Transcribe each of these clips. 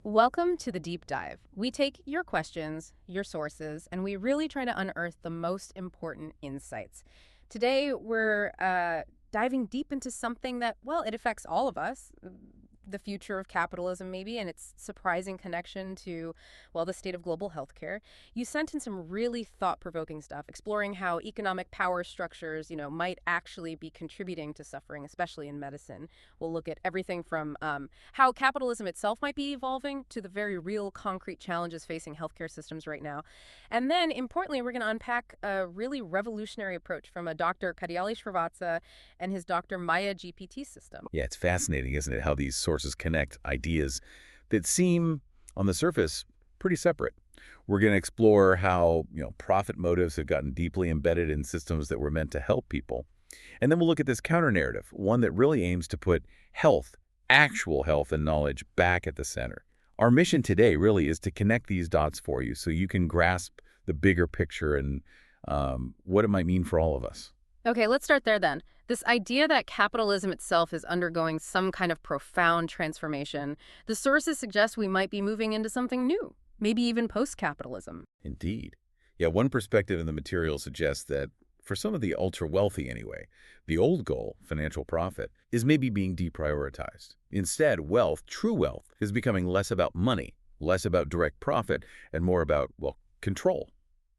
Welcome to the Deep Dive. We take your questions, your sources, and we really try to unearth the most important insights. Today, we're diving deep into something that, well, it affects all of us, the future of capitalism, maybe, and its surprising connection to, well, the state of global healthcare. You sent in some really thought-provoking stuff, exploring how economic power structures, might actually be contributing to suffering, especially in medicine. We'll look at everything from how capitalism itself might be evolving to the very real concrete challenges facing healthcare systems right now. And then, importantly, we're going to unpack a really revolutionary approach from a Dr. Karyali Srivatsa and his Dr. Maya GPT system. Yeah, it's fascinating, isn't it, how these sources connect ideas that seem, on the surface, pretty separate. We're going to explore how, profit motives have gotten deeply embedded in systems that were meant to help people. And then we'll look at this counter-narrative, one that really aims to put health, actual health and knowledge back at the center. Our mission today really is to connect these dots for you so you can grasp the bigger picture and what it might mean for all of us. Okay, let's start there then. This idea that capitalism itself is undergoing some kind of profound transformation, the sources suggest we might be moving into something new, maybe even post-capitalism. Indeed. Yeah, one perspective in the material suggests that, for some of the ultra-wealthy anyway, the old goal, financial profit, is maybe being deprioritized. Instead, wealth, true wealth, is becoming less about money, less about direct profit, and more about, well, control,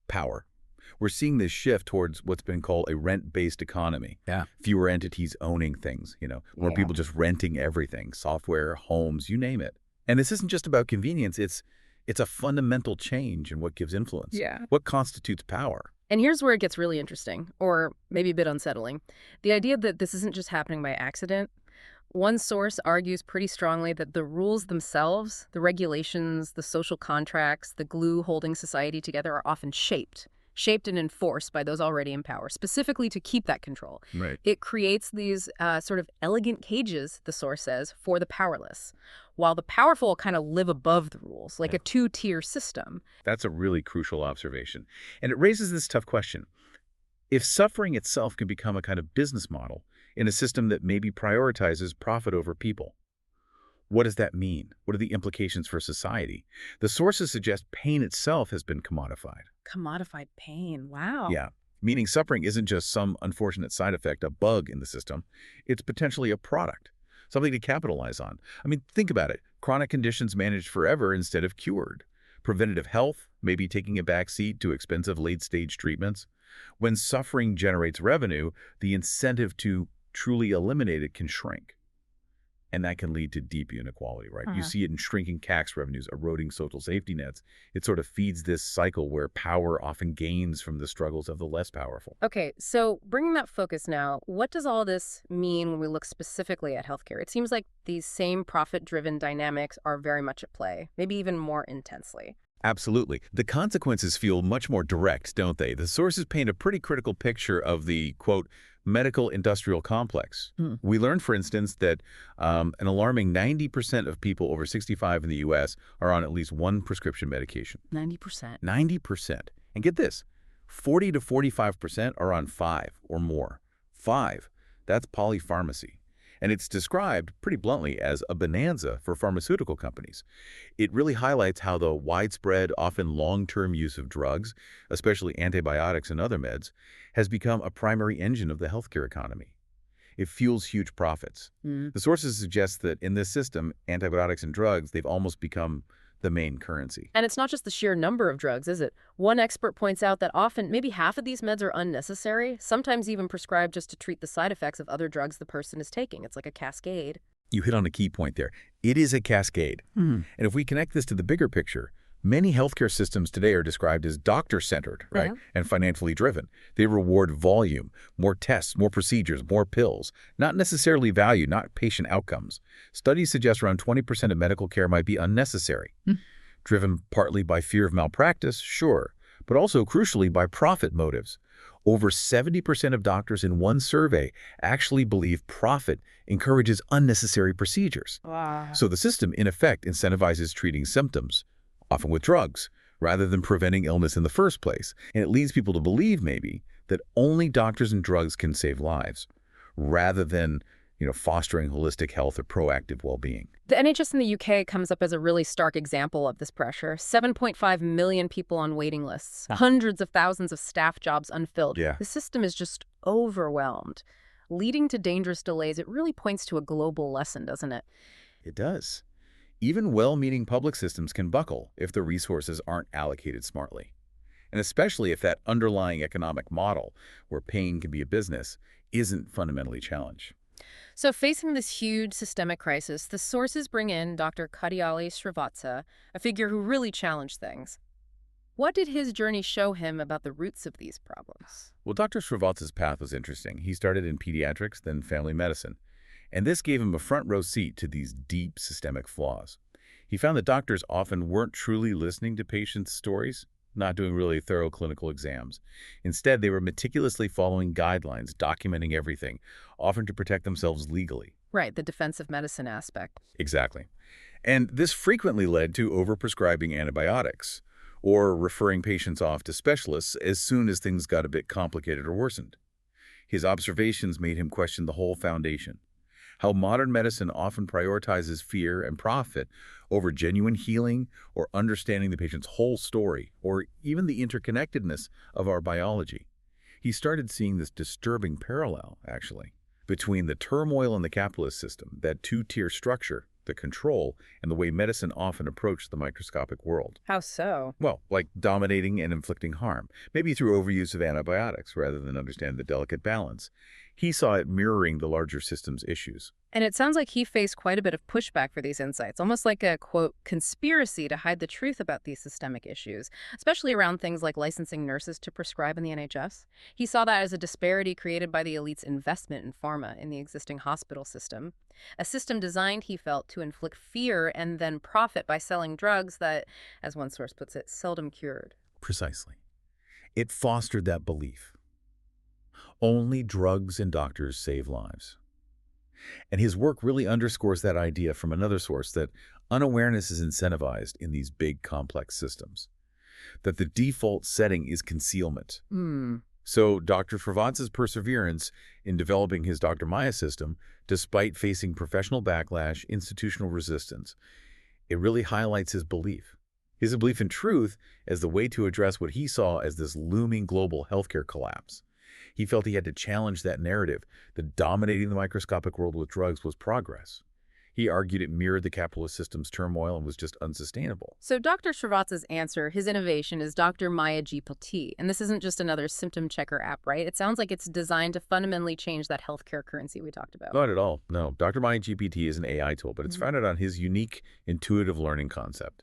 power. We're seeing this shift towards what's been called a rent-based economy. Yeah. Fewer entities owning things, more people just renting everything, software, homes, you name it. And this isn't just about convenience, it's a fundamental change in what gives influence. Yeah. What constitutes power? And here's where it gets really interesting, or maybe a bit unsettling. The idea that this isn't just happening by accident. One source argues pretty strongly that the rules themselves, the regulations, the social contracts, the glue holding society together are often shaped and enforced by those already in power, specifically to keep that control. Right. It creates these sort of elegant cages, the source says, for the powerless, while the powerful kind of live above the rules, like a two-tier system. That's a really crucial observation. And it raises this tough question. If suffering itself can become a kind of business model in a system that maybe prioritizes profit over people, what does that mean? What are the implications for society? The sources suggest pain itself has been commodified. Commodified pain, wow. Yeah, meaning suffering isn't just some unfortunate side effect, a bug in the system. It's potentially a product, something to capitalize on. I mean, think about it. Chronic conditions managed forever instead of cured. Preventative health, maybe taking a backseat to expensive late-stage treatments. When suffering generates revenue, the incentive to truly eliminate it can shrink. And that can lead to deep inequality, right? You see it in shrinking tax revenues, eroding social safety nets. It sort of feeds this cycle where power often gains from the struggles of the less powerful. Okay, so bringing that focus now, what does all this mean when we look specifically at healthcare? It seems like these same profit-driven dynamics are very much at play, maybe even more intensely. Absolutely. The consequences feel much more direct, don't they? The sources paint a pretty critical picture of the, quote, medical industrial complex. We learned, for instance, that an alarming 90% of people over 65 in the U.S. are on at least one prescription medication. 90%. 90%. And get this, 40 to 45% are on 5 or more. 5, that's polypharmacy. And it's described pretty bluntly as a bonanza for pharmaceutical companies. It really highlights how the widespread, often long-term use of drugs, especially antibiotics and other meds, has become a primary engine of the healthcare economy. It fuels huge profits. The sources suggest that in this system, antibiotics and drugs, they've almost become the main currency. And it's not just the sheer number of drugs, is it? One expert points out that often maybe half of these meds are unnecessary, sometimes even prescribed just to treat the side effects of other drugs the person is taking. It's like a cascade. You hit on a key point there. It is a cascade. And if we connect this to the bigger picture, many healthcare systems today are described as doctor-centered, right? And financially driven. They reward volume, more tests, more procedures, more pills, not necessarily value, not patient outcomes. Studies suggest around 20% of medical care might be unnecessary, driven partly by fear of malpractice, sure, but also crucially by profit motives. Over 70% of doctors in one survey actually believe profit encourages unnecessary procedures. Wow. So the system, in effect, incentivizes treating symptoms, often with drugs, rather than preventing illness in the first place. And it leads people to believe, maybe, that only doctors and drugs can save lives, rather than, fostering holistic health or proactive well-being. The NHS in the UK comes up as a really stark example of this pressure. 7.5 million people on waiting lists, hundreds of thousands of staff jobs unfilled. Yeah. The system is just overwhelmed, leading to dangerous delays. It really points to a global lesson, doesn't it? It does. Even well-meaning public systems can buckle if the resources aren't allocated smartly. And especially if that underlying economic model, where pain can be a business, isn't fundamentally challenged. So facing this huge systemic crisis, the sources bring in Dr. Katyali Srivatsa, a figure who really challenged things. What did his journey show him about the roots of these problems? Well, Dr. Srivatsa's path was interesting. He started in pediatrics, then family medicine. And this gave him a front row seat to these deep systemic flaws. He found that doctors often weren't truly listening to patients' stories, not doing really thorough clinical exams. Instead, they were meticulously following guidelines, documenting everything, often to protect themselves legally. Right, the defensive medicine aspect. Exactly. And this frequently led to overprescribing antibiotics or referring patients off to specialists as soon as things got a bit complicated or worsened. His observations made him question the whole foundation. How modern medicine often prioritizes fear and profit over genuine healing or understanding the patient's whole story, or even the interconnectedness of our biology. He started seeing this disturbing parallel, actually, between the turmoil in the capitalist system, that two-tier structure, the control, and the way medicine often approached the microscopic world. How so? Well, like dominating and inflicting harm, maybe through overuse of antibiotics rather than understand the delicate balance. He saw it mirroring the larger system's issues. And it sounds like he faced quite a bit of pushback for these insights, almost like a, quote, conspiracy to hide the truth about these systemic issues, especially around things like licensing nurses to prescribe in the NHS. He saw that as a disparity created by the elite's investment in pharma in the existing hospital system, a system designed, he felt, to inflict fear and then profit by selling drugs that, as one source puts it, seldom cured. Precisely. It fostered that belief. Only drugs and doctors save lives. And his work really underscores that idea from another source, that unawareness is incentivized in these big, complex systems, that the default setting is concealment. So Dr. Srivatsa's perseverance in developing his Dr. Maya system, despite facing professional backlash, institutional resistance, it really highlights his belief. His belief in truth as the way to address what he saw as this looming global healthcare collapse. He felt he had to challenge that narrative that dominating the microscopic world with drugs was progress. He argued it mirrored the capitalist system's turmoil and was just unsustainable. So Dr. Srivatsa's answer, his innovation, is Dr. Maya GPT. And this isn't just another symptom checker app, right? It sounds like it's designed to fundamentally change that healthcare currency we talked about. Not at all. No. Dr. Maya GPT is an AI tool, but it's founded on his unique intuitive learning concept.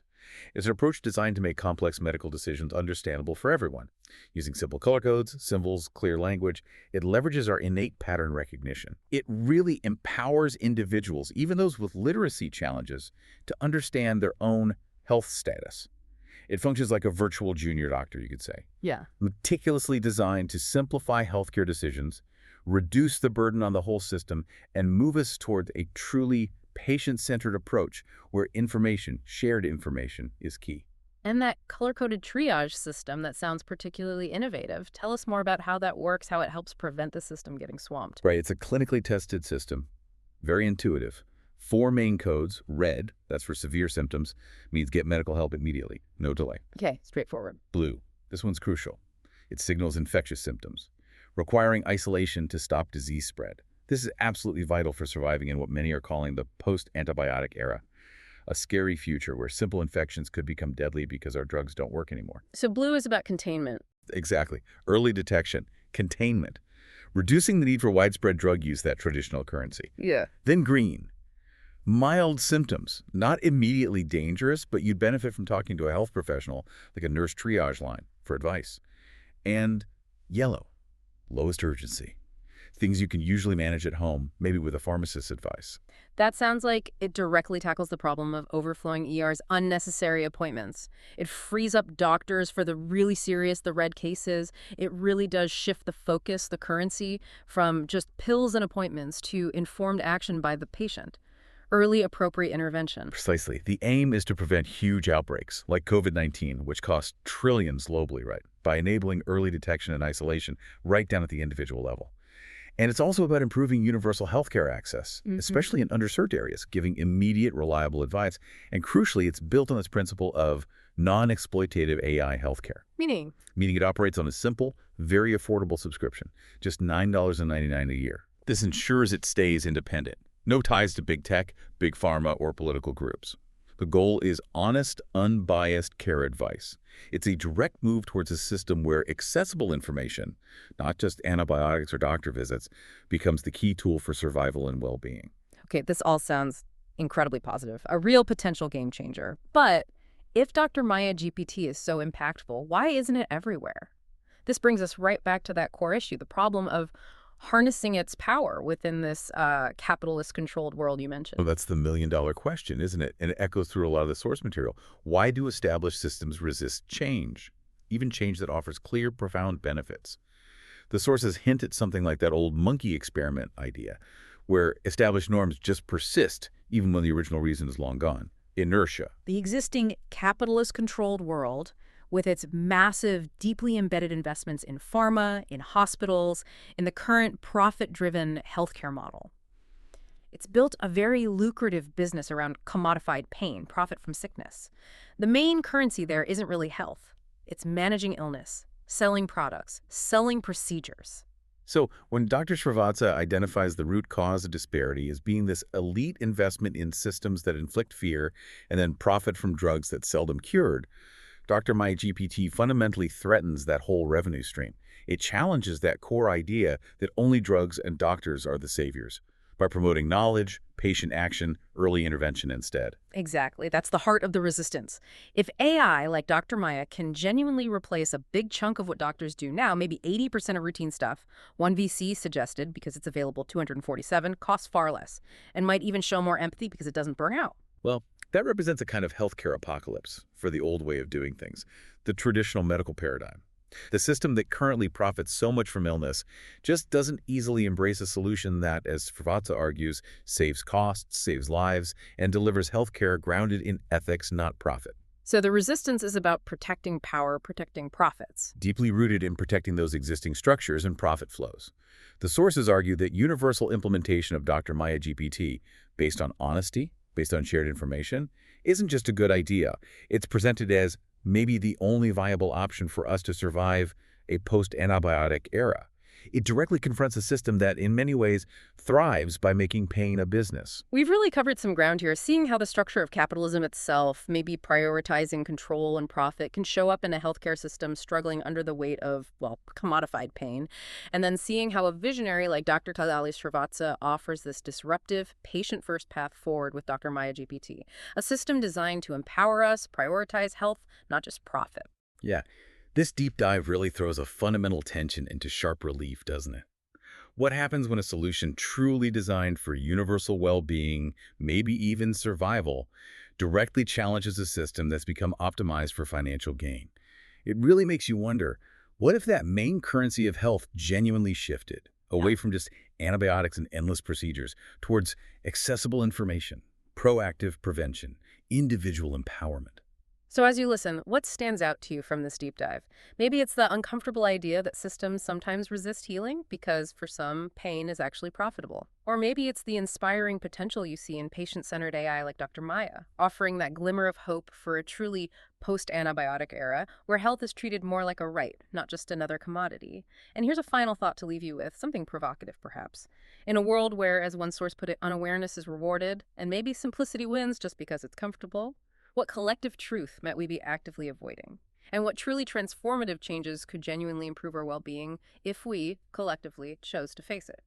It's an approach designed to make complex medical decisions understandable for everyone. Using simple color codes, symbols, clear language, it leverages our innate pattern recognition. It really empowers individuals, even those with literacy challenges, to understand their own health status. It functions like a virtual junior doctor, you could say. Yeah. Meticulously designed to simplify healthcare decisions, reduce the burden on the whole system, and move us toward a truly patient-centered approach where shared information, is key. And that color-coded triage system, that sounds particularly innovative. Tell us more about how that works, how it helps prevent the system getting swamped. Right, it's a clinically tested system, very intuitive. 4 main codes. Red, that's for severe symptoms, means get medical help immediately, no delay. Okay, straightforward. Blue, this one's crucial. It signals infectious symptoms, requiring isolation to stop disease spread. This is absolutely vital for surviving in what many are calling the post-antibiotic era, a scary future where simple infections could become deadly because our drugs don't work anymore. So blue is about containment. Exactly. Early detection, containment, reducing the need for widespread drug use, that traditional currency. Yeah. Then green, mild symptoms, not immediately dangerous, but you'd benefit from talking to a health professional, like a nurse triage line, for advice. And yellow, lowest urgency. Things you can usually manage at home, maybe with a pharmacist's advice. That sounds like it directly tackles the problem of overflowing ER's unnecessary appointments. It frees up doctors for the really serious, the red cases. It really does shift the focus, the currency, from just pills and appointments to informed action by the patient. Early appropriate intervention. Precisely. The aim is to prevent huge outbreaks, like COVID-19, which cost trillions globally, right, by enabling early detection and isolation right down at the individual level. And it's also about improving universal healthcare access, Hmm. especially in underserved areas, giving immediate, reliable advice. And crucially, it's built on this principle of non-exploitative AI healthcare, Meaning, meaning it operates on a simple, very affordable subscription, just $9.99 a year. This ensures it stays independent. No ties to big tech, big pharma, or political groups. The goal is honest, unbiased care advice. It's a direct move towards a system where accessible information, not just antibiotics or doctor visits, becomes the key tool for survival and well-being. okay, this all sounds incredibly positive, a real potential game changer. But if Dr. Maya GPT is so impactful, why isn't it everywhere? This brings us right back to that core issue, the problem of harnessing its power within this capitalist-controlled world you Well, mentioned. that's the million-dollar question, isn't it? And it echoes through a lot of the source material. Why do established systems resist change, even change that offers clear, profound benefits? The sources hint at something like that old monkey experiment idea, where established norms just persist even when the original reason is long gone. Inertia. The existing capitalist-controlled world, with its massive, deeply embedded investments in pharma, in hospitals, in the current profit-driven healthcare model. It's built a very lucrative business around commodified pain, profit from sickness. The main currency there isn't really health. It's managing illness, selling products, selling procedures. So when Dr. Srivatsa identifies the root cause of disparity as being this elite investment in systems that inflict fear and then profit from drugs that seldom cured, Dr. MyGPT fundamentally threatens that whole revenue stream. It challenges that core idea that only drugs and doctors are the saviors by promoting knowledge, patient action, early intervention instead. Exactly. That's the heart of the resistance. If AI, like Dr. Maya, can genuinely replace a big chunk of what doctors do now, maybe 80% of routine stuff, one VC suggested, because it's available 247, costs far less, and might even show more empathy because it doesn't burn out. Well, that represents a kind of healthcare apocalypse for the old way of doing things, the traditional medical paradigm. The system that currently profits so much from illness just doesn't easily embrace a solution that, as Srivatsa argues, saves costs, saves lives, and delivers healthcare grounded in ethics, not profit. So the resistance is about protecting power, protecting profits. Deeply rooted in protecting those existing structures and profit flows. The sources argue that universal implementation of Dr. Maya GPT, based on honesty, based on shared information, isn't just a good idea. It's presented as maybe the only viable option for us to survive a post-antibiotic era. It directly confronts a system that, in many ways, thrives by making pain a business. We've really covered some ground here, seeing how the structure of capitalism itself, maybe prioritizing control and profit, can show up in a healthcare system struggling under the weight of, well, commodified pain. And then seeing how a visionary like Dr. Kadali Srivatsa offers this disruptive, patient-first path forward with Dr. Maya GPT, a system designed to empower us, prioritize health, not just profit. Yeah, this deep dive really throws a fundamental tension into sharp relief, doesn't it? What happens when a solution truly designed for universal well-being, maybe even survival, directly challenges a system that's become optimized for financial gain? It really makes you wonder, what if that main currency of health genuinely shifted, away from just antibiotics and endless procedures, towards accessible information, proactive prevention, individual empowerment? So as you listen, what stands out to you from this deep dive? Maybe it's the uncomfortable idea that systems sometimes resist healing because, for some, pain is actually profitable. Or maybe it's the inspiring potential you see in patient-centered AI like Dr. Maya, offering that glimmer of hope for a truly post-antibiotic era where health is treated more like a right, not just another commodity. And here's a final thought to leave you with, something provocative perhaps. In a world where, as one source put it, unawareness is rewarded, and maybe simplicity wins just because it's comfortable, what collective truth might we be actively avoiding? And what truly transformative changes could genuinely improve our well-being if we, collectively, chose to face it?